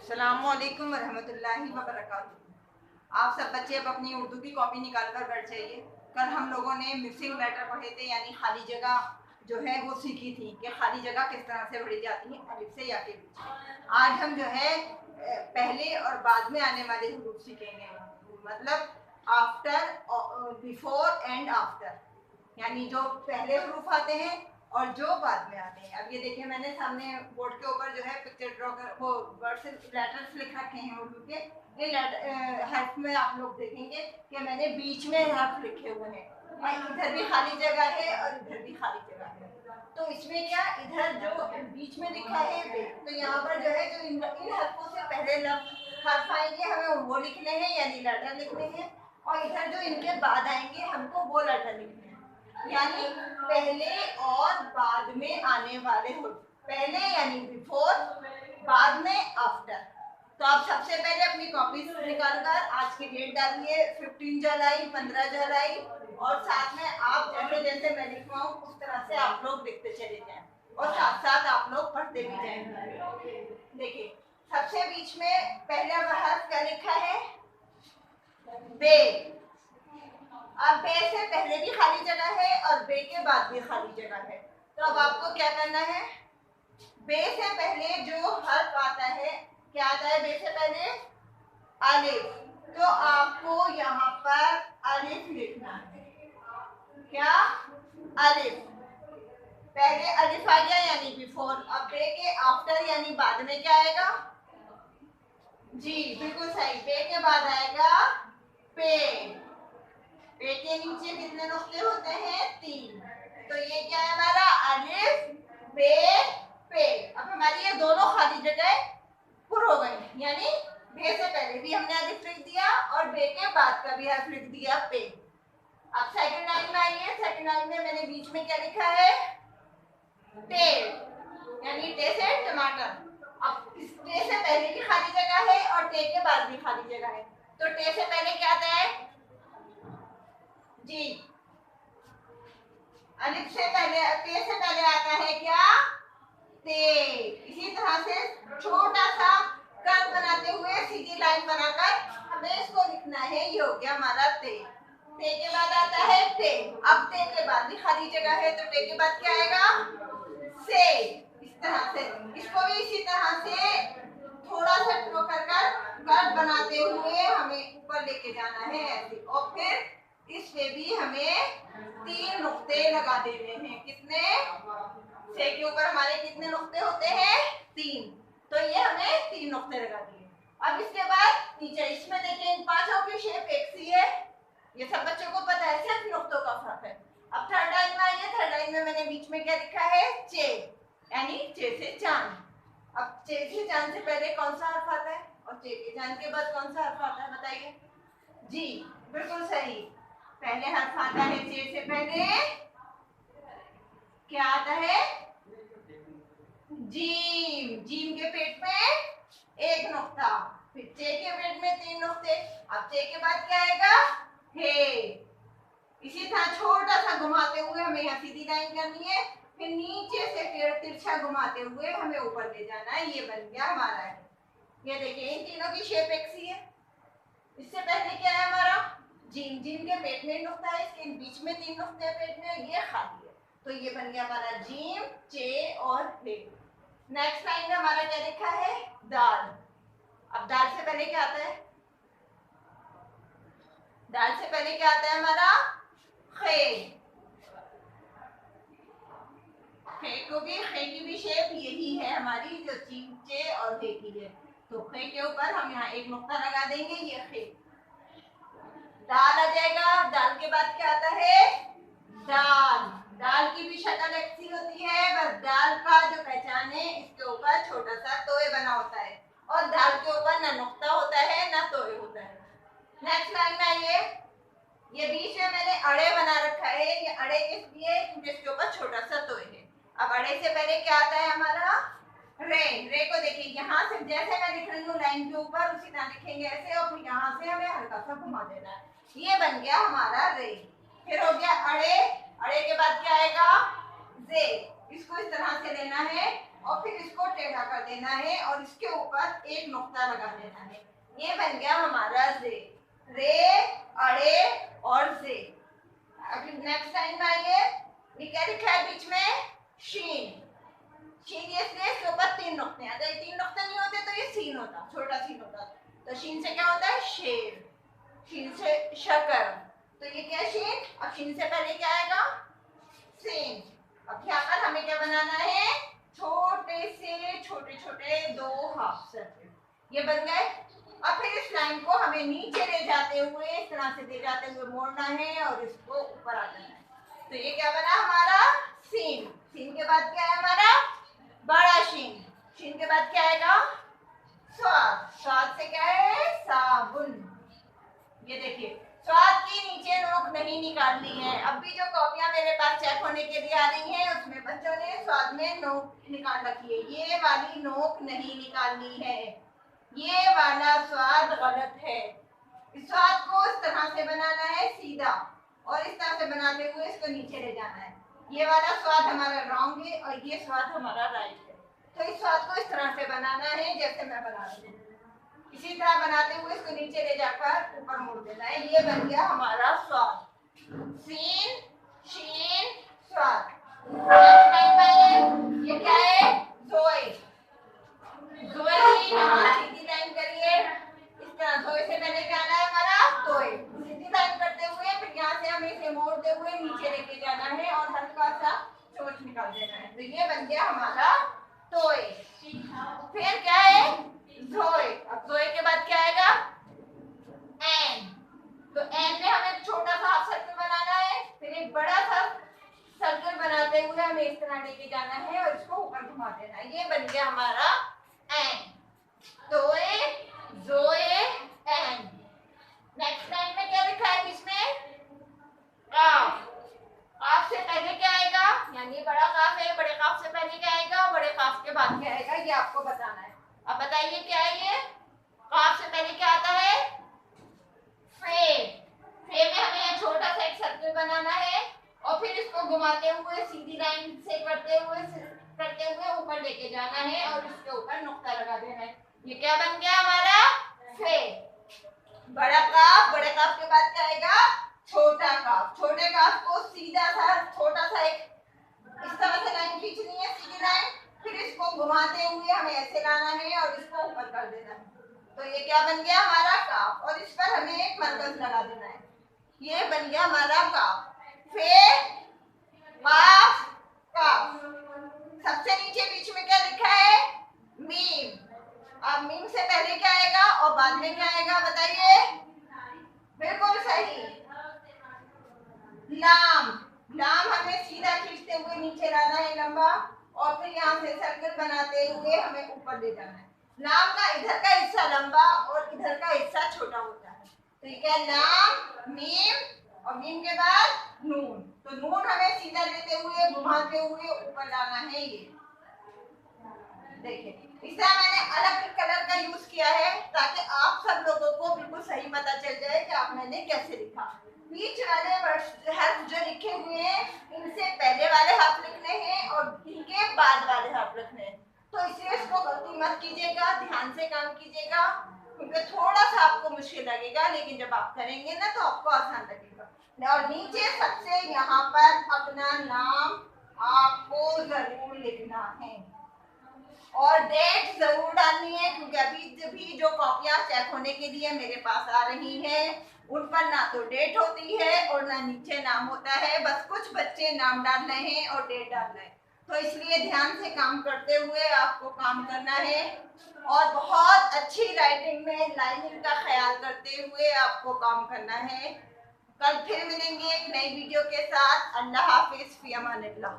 अस्सलामुअलैकुम वरहमतुल्लाहि वबरकातुहू। आप सब बच्चे अब अपनी उर्दू की कॉपी निकाल कर बैठ जाइए। कल हम लोगों ने मिसिंग लेटर पढ़े थे, यानी खाली जगह जो है वो सीखी थी कि खाली जगह किस तरह से भरी जाती है अलिफ से या के बीच। आज हम जो है पहले और बाद में आने वाले हुरूफ सीखेंगे, मतलब आफ्टर, बिफोर एंड आफ्टर, यानी जो पहले हुरूफ आते हैं और जो बाद में आते हैं। अब ये देखिए, मैंने सामने बोर्ड के ऊपर जो है पिक्चर ड्रॉ कर वो वर्ड्स लेटर्स लिख रखे हैं उर्दू के। ये हर्फ में आप लोग देखेंगे कि मैंने बीच में हर्फ लिखे हुए हैं, और इधर भी खाली जगह है और इधर भी खाली जगह है। तो इसमें क्या, इधर जो बीच में लिखा है वे, तो यहाँ पर जो है जो इन हर्फों से पहले लफ्ज हर्फ आएंगे हमें वो लिखने हैं, यानी लेटर लिखने हैं, और इधर जो इनके बाद आएंगे हमको वो लेटर लिखने हैं, यानी पहले और बाद में आने वाले हुर्फ। पहले यानी बिफोर, बाद में आफ्टर। तो आप सबसे पहले अपनी कॉपी निकालकर आज की डेट डालिए, 15 जुलाई, 15 जुलाई, और साथ में आप जैसे जैसे मैं लिखवाऊं उस तरह से आप लोग लिखते चले जाएं, और साथ साथ आप लोग पढ़ते भी जाएंगे। देखिए, सबसे बीच में पहला हर्फ क्या लिखा है? बे। अब बे से पहले भी खाली जगह है और बे के बाद भी खाली जगह है। तो अब आपको क्या करना है? बे से पहले जो हर्फ आता है, क्या आता है बे से पहले? अलिफ। तो आपको यहाँ पर अलिफ लिखना है। क्या? अलिफ। पहले अलिफ आ गया यानी बिफोर। अब बे के आफ्टर यानी बाद में क्या आएगा? जी बिल्कुल सही, बे के बाद आएगा पे। पे के नीचे कितने नुक्ते होते हैं? 3। तो ये क्या है हमारा? अलिफ, बे, पे। अब हमारी ये दोनों खाली जगह पुर हो गई, यानी बे से पहले भी हमने अलिफ लिख दिया और बे के बाद का भी हर्फ लिख दिया पे। अब सेकंड लाइन में आइए। सेकंड लाइन में मैंने बीच में क्या लिखा है? टे, यानी टे से टमाटर। अब इस टे से पहले भी खाली जगह है और टे के बाद भी खाली जगह है, तो टे से पहले क्या आता है? जी, अलिफ से पहले, टे से पहले आता है क्या? ते। इसी तरह से छोटा सा कर्व बनाते हुए सीधी लाइन बनाकर हमें इसको लिखना है। ये हो गया हमारा ते। ते के बाद आता है ते। अब ते के बाद भी खाली जगह है, तो ते के बाद क्या आएगा? से। इस तरह से इसको भी इसी तरह से थोड़ा सा ड्रॉ कर कर्व बनाते हुए हमें ऊपर लेके जाना है ऐसे, और फिर इस पे भी हमें 3 नुक्ते लगा देने हैं। कितने? से के ऊपर हमारे कितने नुक्ते होते हैं? 3। तो ये हमें 3 नुक्ते लगा दिए। अब इसके बाद नीचे इसमें देखिए, इन पांचों की शेप एक सी है, ये सब बच्चों को पता है, सिर्फ नुक्तों का फर्क है। अब थर्ड लाइन में आइए। थर्ड लाइन में मैंने बीच में क्या लिखा है? चे, यानी चे से चांद। अब चे से चांद से पहले कौन सा हर्फ आता है और चे के चांद के बाद कौन सा हर्फ आता है, बताइए। जी बिल्कुल सही, पहले हर्फ आता है चे से पहले, क्या आता है? जीम। जीम के पेट में एक नुक्ता, फिर चे के पेट में 3 नुक्ते। अब चे के बाद क्या आएगा? हे। इसी तरह छोटा सा घुमाते हुए हमें यहाँ सीधी लाइन करनी है, फिर नीचे से फिर तिरछा घुमाते हुए हमें ऊपर ले जाना है। ये बन गया हमारा है। ये देखिए, इन तीनों की शेप एक सी है। इससे पहले क्या है हमारा? जीम। जीम के पेट में नुक्ता है, इसके बीच में 3 नुक्ते हैं पेट में, ये खाली है। तो ये बन गया हमारा जीम, चे और हे। नेक्स्ट लाइन में हमारा क्या लिखा है? दाल। अब दाल से पहले क्या आता है? दाल से पहले क्या आता है हमारा? खे। खे की भी शेप यही है हमारी, जो जीम, चे और हे की है। तो खे के ऊपर हम यहाँ एक नुक्ता लगा देंगे, ये खे। दाल आ जाएगा। दाल के बाद क्या आता है? दाल। दाल की भी शक्ल ऐसी होती है, बस दाल का जो पहचान है, इसके ऊपर छोटा सा तोय बना होता है, और दाल के ऊपर ना नुक्ता होता है ना तोय होता है। नेक्स्ट लाइन में आइए। ये बीच में मैंने अड़े बना रखा है, ये अड़े इसलिए क्योंकि इसके ऊपर छोटा सा तोय है। अब अड़े से पहले क्या आता है हमारा? रे। रे को देखिए, यहाँ से जैसे मैं लिख रही हूँ लाइन के ऊपर, उसी तरह लिखेंगे ऐसे, और फिर यहाँ से हमें हल्का सा घुमा देना है। ये बन गया हमारा रे। फिर हो गया अड़े। अड़े के बाद क्या आएगा? जे। इसको इस तरह से लेना है, और फिर इसको टेढ़ा कर देना है और इसके ऊपर एक नुक्ता लगा देना है। ये बन गया हमारा जे। रे, अड़े और जे। अभी नेक्स्ट टाइम आइए, क्या लिखा है बीच में? शीन। शीन ये इसलिए इसके ऊपर 3 नुक्ते हैं। अगर 3 नुक्ते नहीं होते तो ये सीन होता, छोटा सीन होता। तो शीन से क्या होता है? शेर। शीन से शकर। तो ये क्या है? शीन। अब शीन से पहले क्या आएगा? सीन। अब यहाँ पर हमें क्या बनाना है? छोटे से छोटे छोटे 2 हाफ सर्कल। ये बन गए। अब फिर इस लाइन को हमें नीचे ले जाते हुए, इस तरह से ले जाते हुए मोड़ना है और इसको ऊपर आ जाना है। तो ये क्या बना हमारा? सीन। सीन के बाद क्या है हमारा? बड़ा शीन। शीन के बाद क्या आएगा? स्वाद। स्वाद से क्या है? साबुन। ये देखिए, स्वाद की नीचे नोक नहीं निकालनी है। अब भी जो कॉपियां मेरे पास चेक होने के लिए आ रही हैं उसमें बच्चों ने स्वाद में नोक निकाल रखी है। ये वाली नोक नहीं निकालनी है, ये वाला स्वाद गलत है। इस स्वाद को इस तरह से बनाना है सीधा, और इस तरह से बनाते हुए इसको नीचे ले जाना है। ये वाला स्वाद हमारा रॉन्ग है और ये स्वाद हमारा राइट है। तो इस स्वाद को इस तरह से बनाना है जैसे मैं बना रही हूँ। इसी तरह बनाते हुए इसको नीचे ले जाकर ऊपर मोड़ देना है। ये बन गया हमारा स्वाद। सीन, शीन, स्वाद। ये क्या है? जोए। जोए की यहाँ सीधी लाइन करिए, इस तरह। जोए से पहले क्या आना है हमारा? तोए। सीधी लाइन करते हुए फिर यहाँ से हमें इसे मोड़ते हुए नीचे लेके जाना है और हल्का सा चोंच निकाल देना है। तो ये बन गया हमारा तोए। फिर क्या है? जोए। अब जोए के बाद क्या आएगा? एन। तो एन में हमें छोटा सा हाफ सर्कल बनाना है, फिर एक बड़ा सा सर्कल बनाते हुए हमें इस तरह लेके जाना है और इसको ऊपर घुमा देना है। ये बन गया हमारा एन। तोए, जोए, एन। नेक्स्ट लाइन में क्या लिखा है इसमें? काफ। काफ से पहले क्या आएगा? यानी बड़ा काफ है, बड़े काफ से पहले क्या आएगा? बड़े काफ के बाद क्या आएगा? ये आपको बताना है। अब बताइए क्या है ये? काफ से पहले क्या आता है? फे। फे में हमें छोटा सा एक सर्कल बनाना है और फिर इसको घुमाते हुए सीधी लाइन से करते हुए ऊपर लेके जाना है और इसके ऊपर नुक्ता लगा देना है। ये क्या बन गया हमारा? फे। बड़ा काफ। बड़े काफ के बाद क्या आएगा? छोटा काफ। छोटे काफ को सीधा सा छोटा सा एक इस तरह से लाइन खींचनी है, सीधी लाइन। फिर इसको घुमाते हुए हमें ऐसे लाना है और इसको ऊपर कर देना है। तो ये क्या बन गया हमारा? काफ। और इस पर हमें एक मरकज लगा देना है। ये बन गया हमारा काफ। फे, काफ, काफ। सबसे नीचे बीच में क्या लिखा है? मीम। अब मीम से पहले क्या आएगा और बाद में क्या आएगा बताइए? बिल्कुल सही, लाम। लाम हमें सीधा खींचते हुए नीचे लाना है लंबा, और फिर यहाँ से सर्कल बनाते हुए हमें ऊपर ले जाना है। लाम का इधर का हिस्सा लंबा और इधर का हिस्सा छोटा होता है। तो ये क्या? लाम, मीम और मीम के बाद नून। तो नून हमें सीधा लेते हुए घुमाते हुए ऊपर लाना है। ये देखिए, इससे मैंने अलग कलर का यूज किया है ताकि आप सब लोगों को बिल्कुल सही पता चल जाए कि आप मैंने कैसे लिखा। बीच वाले हर्फ जो लिखे हुए हैं इनसे पहले वाले हर्फ लिखने हैं और इनके बाद वाले हर्फ लिखने हैं। तो इसलिए इसको गलती मत कीजिएगा, ध्यान से काम कीजिएगा, क्योंकि थोड़ा सा आपको मुश्किल लगेगा लेकिन जब आप करेंगे ना तो आपको आसान लगेगा। और नीचे सबसे यहाँ पर अपना नाम आपको जरूर लिखना है और डेट जरूर डालनी है, क्योंकि अभी भी जो कॉपियां चेक होने के लिए मेरे पास आ रही हैं उन पर ना तो डेट होती है और ना नीचे नाम होता है। बस कुछ बच्चे नाम डाल रहे हैं और डेट डाल रहे हैं। तो इसलिए ध्यान से काम करते हुए आपको काम करना है और बहुत अच्छी राइटिंग में लाइनिंग का ख्याल करते हुए आपको काम करना है। कल फिर मिलेंगे एक नई वीडियो के साथ। अल्लाह हाफिज, फी अमानिल्लाह।